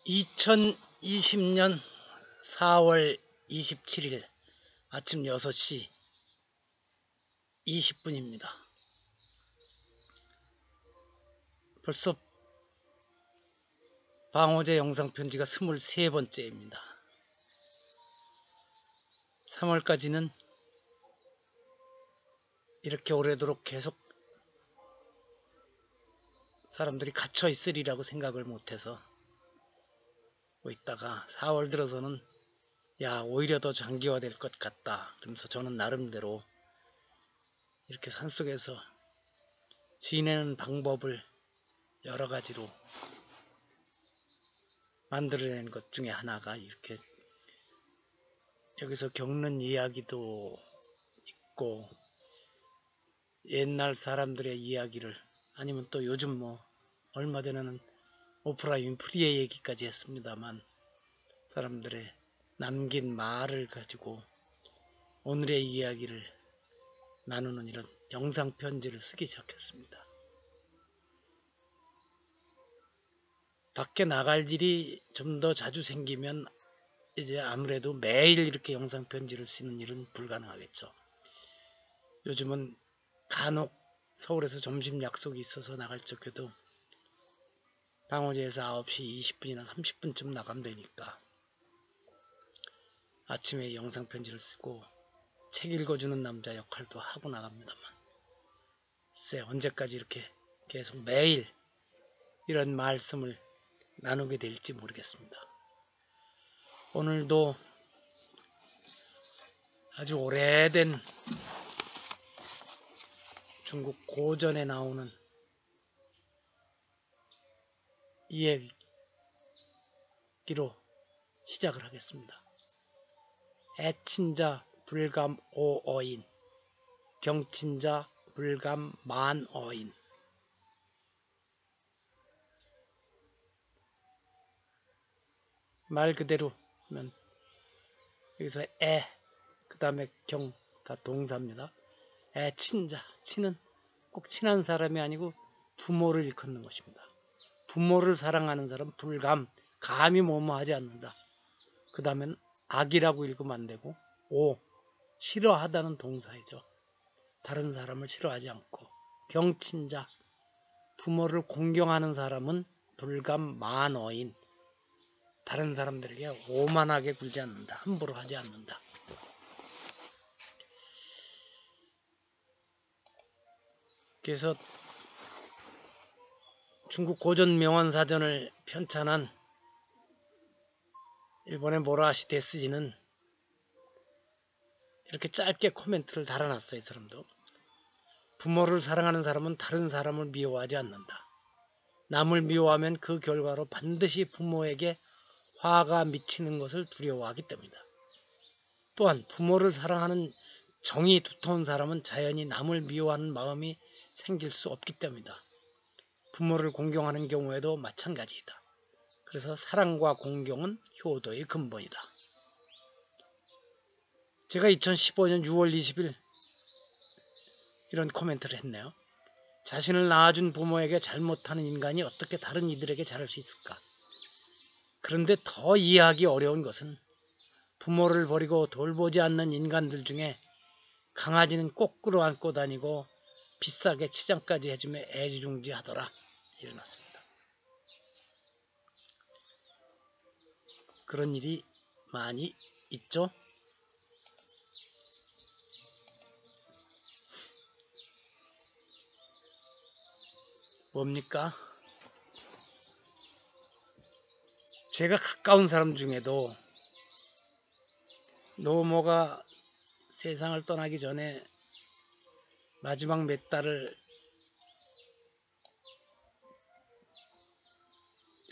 2020년 4월 27일 아침 6시 20분입니다. 벌써 방호제 영상편지가 23번째입니다. 3월까지는 이렇게 오래도록 계속 사람들이 갇혀 있으리라고 생각을 못해서 있다가 4월 들어서는 오히려 더 장기화될 것 같다. 그러면서 저는 나름대로 이렇게 산속에서 지내는 방법을 여러 가지로 만들어낸 것 중에 하나가 이렇게 여기서 겪는 이야기도 있고 옛날 사람들의 이야기를 아니면 또 요즘 얼마 전에는 오프라 윈프리의 얘기까지 했습니다만 사람들의 남긴 말을 가지고 오늘의 이야기를 나누는 이런 영상편지를 쓰기 시작했습니다. 밖에 나갈 일이 좀 더 자주 생기면 이제 아무래도 매일 이렇게 영상편지를 쓰는 일은 불가능하겠죠. 요즘은 간혹 서울에서 점심 약속이 있어서 나갈 적에도 방호제에서 9시 20분이나 30분쯤 나가면 되니까 아침에 영상편지를 쓰고 책 읽어주는 남자 역할도 하고 나갑니다만 글쎄 언제까지 이렇게 계속 매일 이런 말씀을 나누게 될지 모르겠습니다. 오늘도 아주 오래된 중국 고전에 나오는 이야기로 시작을 하겠습니다. 애친자 불감 오어인, 경친자 불감 만어인. 말 그대로 하면 여기서 그 다음에 경 다 동사입니다. 애친자, 친은 꼭 친한 사람이 아니고 부모를 일컫는 것입니다. 부모를 사랑하는 사람 불감, 감히 뭐뭐하지 않는다. 그 다음엔 악이라고 읽으면 안 되고 싫어하다는 동사이죠. 다른 사람을 싫어하지 않고. 경친자, 부모를 공경하는 사람은 불감 만어인, 다른 사람들에게 오만하게 굴지 않는다. 함부로 하지 않는다. 그래서 중국 고전 명언사전을 편찬한 일본의 모라시 데스지는 이렇게 짧게 코멘트를 달아놨어요. 이 사람도. 부모를 사랑하는 사람은 다른 사람을 미워하지 않는다. 남을 미워하면 그 결과로 반드시 부모에게 화가 미치는 것을 두려워하기 때문이다. 또한 부모를 사랑하는 정이 두터운 사람은 자연히 남을 미워하는 마음이 생길 수 없기 때문이다. 부모를 공경하는 경우에도 마찬가지이다. 그래서 사랑과 공경은 효도의 근본이다. 제가 2015년 6월 20일 이런 코멘트를 했네요. 자신을 낳아준 부모에게 잘못하는 인간이 어떻게 다른 이들에게 잘할 수 있을까? 그런데 더 이해하기 어려운 것은 부모를 버리고 돌보지 않는 인간들 중에 강아지는 꼭 끌어안고 다니고 비싸게 치장까지 해주며 애지중지하더라. 일어났습니다. 그런 일이 많이 있죠. 뭡니까? 제가 가까운 사람 중에도 노모가 세상을 떠나기 전에 마지막 몇 달을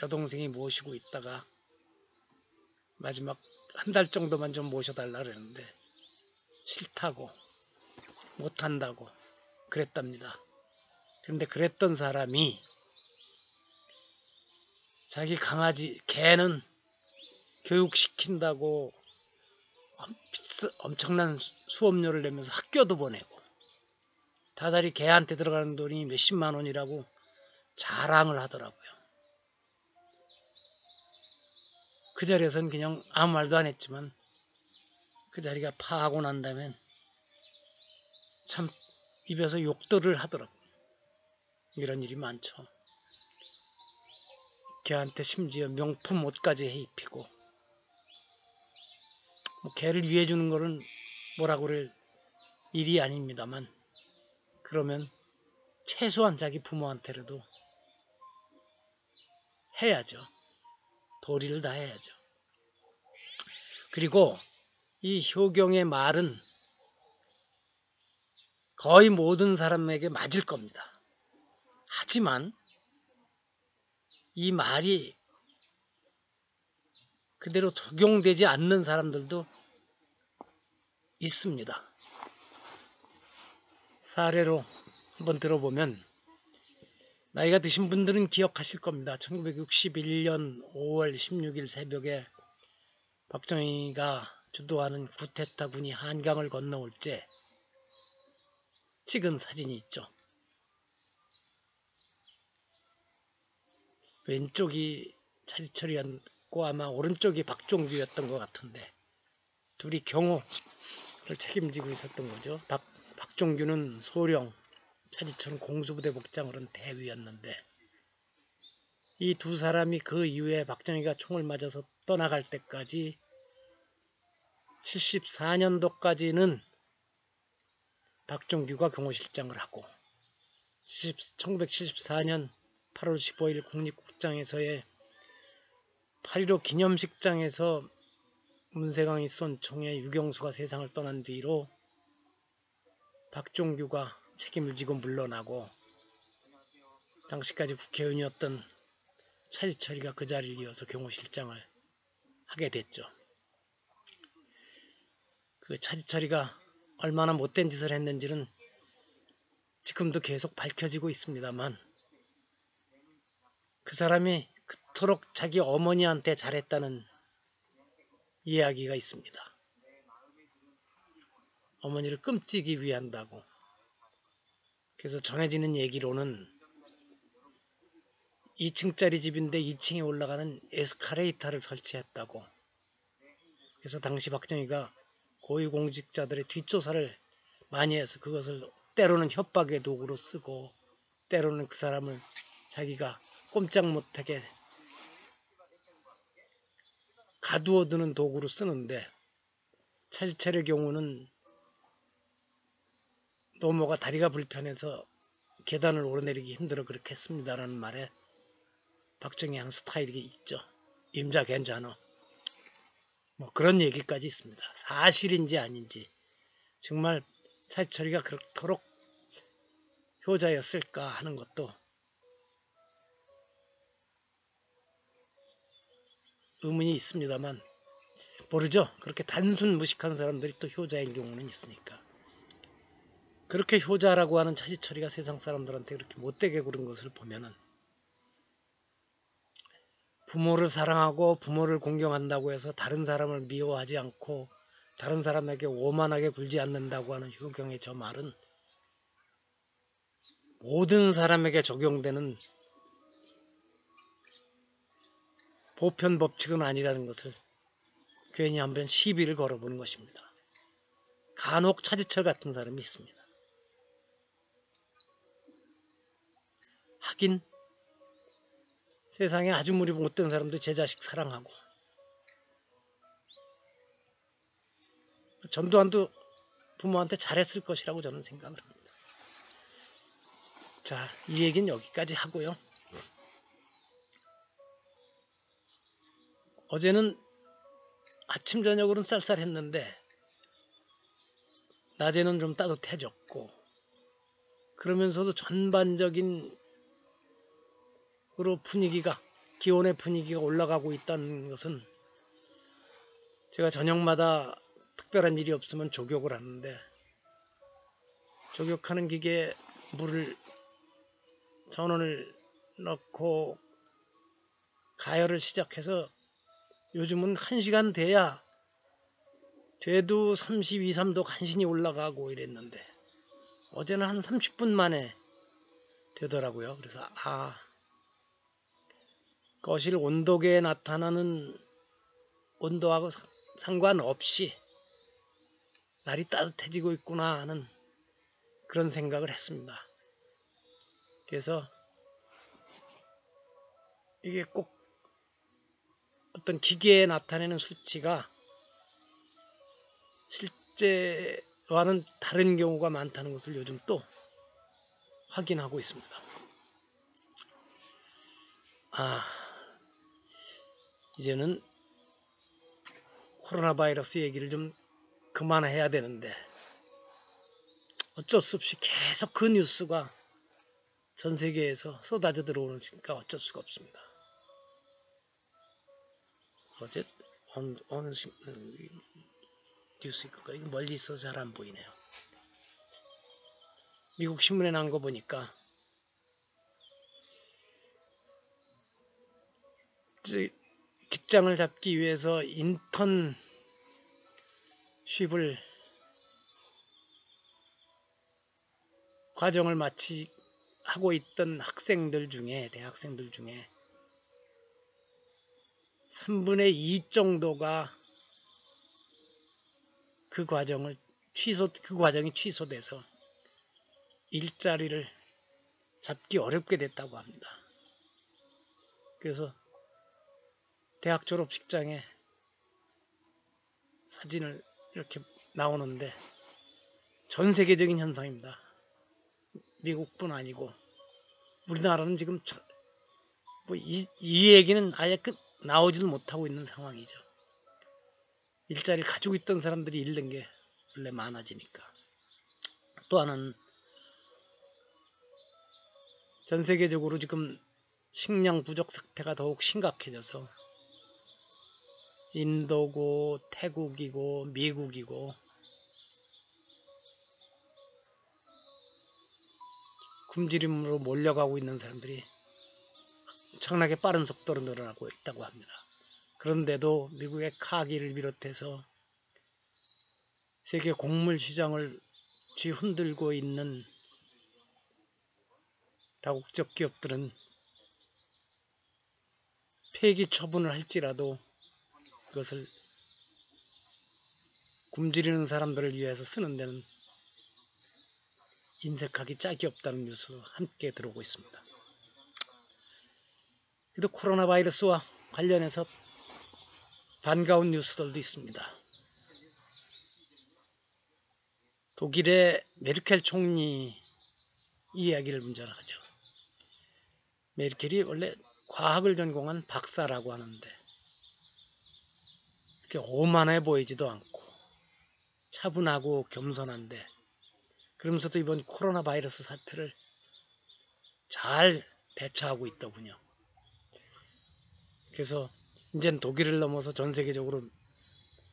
여동생이 모시고 있다가 마지막 한 달 정도만 좀 모셔달라 그랬는데 싫다고 못한다고 그랬답니다. 그런데 그랬던 사람이 자기 강아지 개는 교육시킨다고 엄청난 수업료를 내면서 학교도 보내고 다달이 개한테 들어가는 돈이 몇십만 원이라고 자랑을 하더라고요. 그 자리에서는 그냥 아무 말도 안 했지만 그 자리가 파하고 난 다음엔 참 입에서 욕들을 하더라고. 이런 일이 많죠. 걔한테 심지어 명품 옷까지 해 입히고, 뭐 걔를 위해 주는 거는 뭐라고 그럴 일이 아닙니다만, 그러면 최소한 자기 부모한테라도 해야죠. 도리를 다 해야죠. 그리고 이 효경의 말은 거의 모든 사람에게 맞을 겁니다. 하지만 이 말이 그대로 적용되지 않는 사람들도 있습니다. 사례로 한번 들어보면, 나이가 드신 분들은 기억하실 겁니다. 1961년 5월 16일 새벽에 박정희가 주도하는 쿠데타군이 한강을 건너올 때 찍은 사진이 있죠. 왼쪽이 차지철이었고 아마 오른쪽이 박종규였던 것 같은데, 둘이 경호를 책임지고 있었던 거죠. 박종규는 소령, 차지철은 공수부대 복장을 한 대위였는데, 이 두 사람이 그 이후에 박정희가 총을 맞아서 떠나갈 때까지 74년도까지는 박종규가 경호실장을 하고, 1974년 8월 15일 국립국장에서의 8.15 기념식장에서 문세광이 쏜 총에 유경수가 세상을 떠난 뒤로 박종규가 책임을 지고 물러나고, 당시까지 국회의원이었던 차지철이가 그 자리를 이어서 경호실장을 하게 됐죠. 그 차지철이가 얼마나 못된 짓을 했는지는 지금도 계속 밝혀지고 있습니다만, 그 사람이 그토록 자기 어머니한테 잘했다는 이야기가 있습니다. 어머니를 끔찍이 위한다고. 그래서 전해지는 얘기로는 2층짜리 집인데 2층에 올라가는 에스카레이터를 설치했다고. 그래서 당시 박정희가 고위공직자들의 뒷조사를 많이 해서 그것을 때로는 협박의 도구로 쓰고, 때로는 그 사람을 자기가 꼼짝 못하게 가두어두는 도구로 쓰는데, 차지철의 경우는 노모가 다리가 불편해서 계단을 오르내리기 힘들어 그렇게 했습니다라는 말에 박정희 한 스타일이 있죠. 임자 괜찮아. 뭐 그런 얘기까지 있습니다. 사실인지 아닌지, 정말 차지철이가 그렇도록 효자였을까 하는 것도 의문이 있습니다만, 모르죠. 그렇게 단순 무식한 사람들이 또 효자인 경우는 있으니까. 그렇게 효자라고 하는 차지철이가 세상 사람들한테 그렇게 못되게 굴은 것을 보면은, 부모를 사랑하고 부모를 공경한다고 해서 다른 사람을 미워하지 않고 다른 사람에게 오만하게 굴지 않는다고 하는 효경의 저 말은 모든 사람에게 적용되는 보편 법칙은 아니라는 것을 괜히 한번 시비를 걸어보는 것입니다. 간혹 차지철 같은 사람이 있습니다. 하긴 세상에 아주 무리 못된 사람도 제 자식 사랑하고, 전두환도 부모한테 잘했을 것이라고 저는 생각을 합니다. 자, 이 얘기는 여기까지 하고요. 어제는 아침 저녁으로는 쌀쌀했는데 낮에는 좀 따뜻해졌고, 그러면서도 전반적인 분위기가, 기온의 분위기가 올라가고 있다는 것은, 제가 저녁마다 특별한 일이 없으면 족욕을 하는데, 족욕하는 기계에 물을 전원을 넣고 가열을 시작해서 요즘은 1시간 돼야 돼도 32, 3도 간신히 올라가고 이랬는데, 어제는 한 30분 만에 되더라고요. 그래서 거실 온도계에 나타나는 온도하고 상관없이 날이 따뜻해지고 있구나 하는 그런 생각을 했습니다. 그래서 이게 꼭 어떤 기계에 나타내는 수치가 실제와는 다른 경우가 많다는 것을 요즘 또 확인하고 있습니다. 이제는 코로나 바이러스 얘기를 좀 그만해야 되는데 어쩔 수 없이 계속 그 뉴스가 전 세계에서 쏟아져 들어오니까 어쩔 수가 없습니다. 어제 어느 뉴스일까? 이거 멀리 있어서 잘 안 보이네요. 미국 신문에 나온 거 보니까 직장을 잡기 위해서 인턴십을 과정을 하고 있던 학생들 중에, 대학생들 중에 3분의 2 정도가 그 과정이 취소돼서 일자리를 잡기 어렵게 됐다고 합니다. 그래서 대학 졸업식장에 사진을 이렇게 나오는데 전 세계적인 현상입니다. 미국뿐 아니고 우리나라는 지금 이 얘기는 아예 나오지도 못하고 있는 상황이죠. 일자리를 가지고 있던 사람들이 잃는 게 원래 많아지니까. 또 하나는 전 세계적으로 지금 식량 부족 사태가 더욱 심각해져서 인도고 태국이고 미국이고 굶주림으로 몰려가고 있는 사람들이 엄청나게 빠른 속도로 늘어나고 있다고 합니다. 그런데도 미국의 카기를 비롯해서 세계 곡물 시장을 쥐흔들고 있는 다국적 기업들은 폐기 처분을 할지라도 그것을 굶주리는 사람들을 위해서 쓰는 데는 인색하기 짝이 없다는 뉴스가 함께 들어오고 있습니다. 그래도 코로나 바이러스와 관련해서 반가운 뉴스들도 있습니다. 독일의 메르켈 총리 이야기를 먼저 하죠. 메르켈이 원래 과학을 전공한 박사라고 하는데 그렇게 오만해 보이지도 않고 차분하고 겸손한데 그러면서도 이번 코로나 바이러스 사태를 잘 대처하고 있더군요. 그래서 이젠 독일을 넘어서 전 세계적으로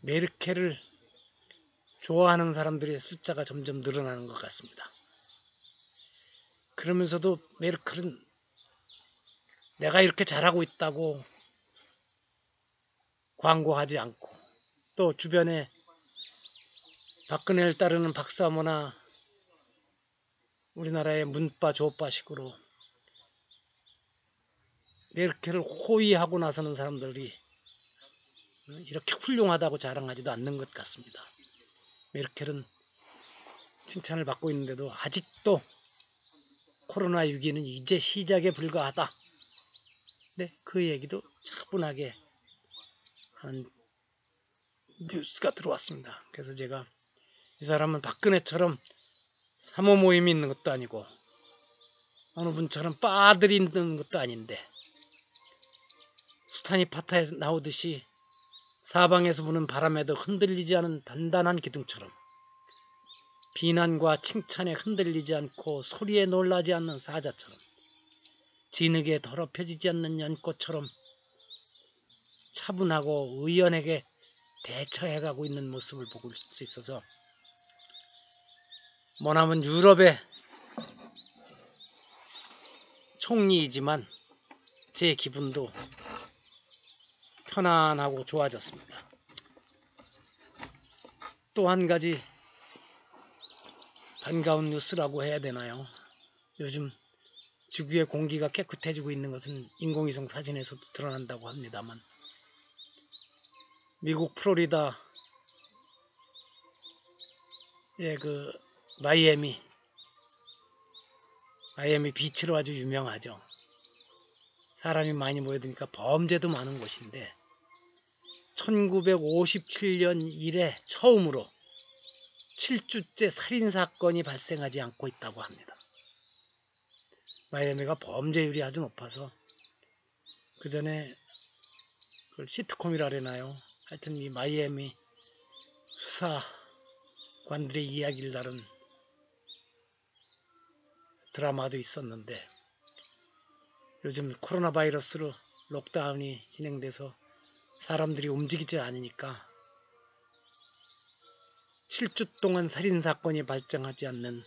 메르켈을 좋아하는 사람들의 숫자가 점점 늘어나는 것 같습니다. 그러면서도 메르켈은 내가 이렇게 잘하고 있다고 광고하지 않고 또 주변에 박근혜를 따르는 박사모나 우리나라의 문빠 조빠식으로 메르켈을 호위하고 나서는 사람들이 이렇게 훌륭하다고 자랑하지도 않는 것 같습니다. 메르켈은 칭찬을 받고 있는데도 아직도 코로나 위기는 이제 시작에 불과하다. 네, 그 얘기도 차분하게 하는 뉴스가 들어왔습니다. 그래서 제가 이 사람은 박근혜처럼 사모 모임이 있는 것도 아니고 어느 분처럼 빠들이 있는 것도 아닌데 수타니 파타에 나오듯이 사방에서 부는 바람에도 흔들리지 않은 단단한 기둥처럼 비난과 칭찬에 흔들리지 않고 소리에 놀라지 않는 사자처럼 진흙에 더럽혀지지 않는 연꽃처럼 차분하고 의연하게 대처해가고 있는 모습을 볼 수 있어서 머나먼 유럽의 총리이지만 제 기분도 편안하고 좋아졌습니다. 또 한 가지 반가운 뉴스라고 해야 되나요? 요즘 지구의 공기가 깨끗해지고 있는 것은 인공위성 사진에서도 드러난다고 합니다만 미국 플로리다의 그 마이애미 비치로 아주 유명하죠. 사람이 많이 모여드니까 범죄도 많은 곳인데 1957년 이래 처음으로 7주째 살인사건이 발생하지 않고 있다고 합니다. 마이애미가 범죄율이 아주 높아서 그 전에 그걸 시트콤이라 그러나요? 하여튼 이 마이애미 수사관들의 이야기를 다룬 드라마도 있었는데 요즘 코로나 바이러스로 록다운이 진행돼서 사람들이 움직이지 않으니까 7주 동안 살인사건이 발생하지 않는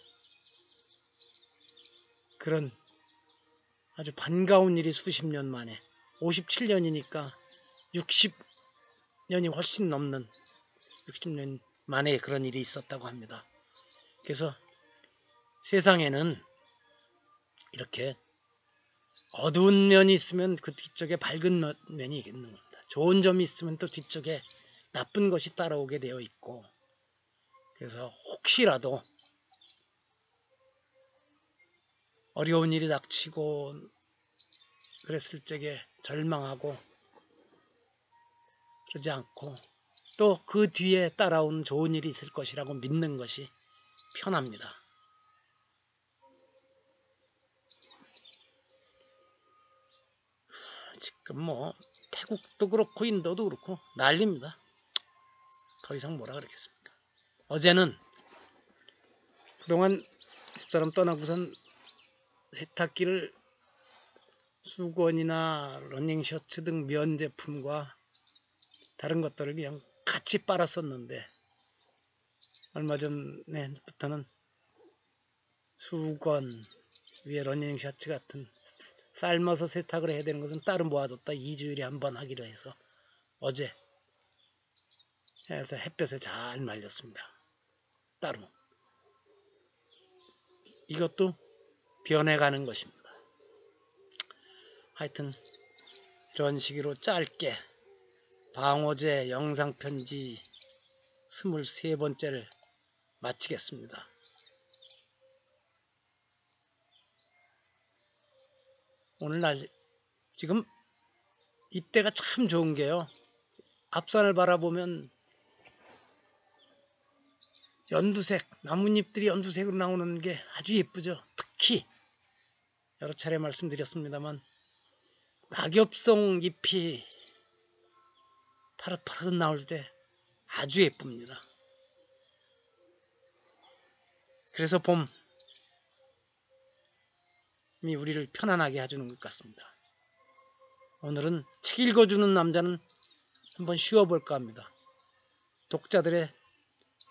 그런 아주 반가운 일이 수십 년 만에 57년이니까 60년이 훨씬 넘는 60년 만에 그런 일이 있었다고 합니다. 그래서 세상에는 이렇게 어두운 면이 있으면 그 뒤쪽에 밝은 면이 있는 겁니다. 좋은 점이 있으면 또 뒤쪽에 나쁜 것이 따라오게 되어 있고, 그래서 혹시라도 어려운 일이 닥치고 그랬을 적에 절망하고 그러지 않고 또 그 뒤에 따라온 좋은 일이 있을 것이라고 믿는 것이 편합니다. 지금 뭐 태국도 그렇고 인도도 그렇고 난립니다. 더 이상 뭐라 그러겠습니까? 어제는 그동안 집사람 떠나고선 세탁기를 수건이나 러닝셔츠 등 면 제품과 다른 것들을 그냥 같이 빨았었는데 얼마 전부터는 수건 위에 러닝셔츠 같은 삶아서 세탁을 해야 되는 것은 따로 모아뒀다 2주일에 한 번 하기로 해서 어제 해서 햇볕에 잘 말렸습니다. 따로. 이것도 변해가는 것입니다. 하여튼 이런 식으로 짧게 방어제 영상편지 23번째를 마치겠습니다. 오늘날 지금 이때가 참 좋은 게요. 앞산을 바라보면 연두색, 나뭇잎들이 연두색으로 나오는 게 아주 예쁘죠. 특히 여러 차례 말씀드렸습니다만 낙엽송 잎이 파릇파릇 나올 때 아주 예쁩니다. 그래서 봄이 우리를 편안하게 해주는 것 같습니다. 오늘은 책 읽어주는 남자는 한번 쉬어볼까 합니다. 독자들의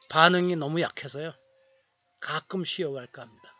반응이 너무 약해서요. 가끔 쉬어갈까 합니다.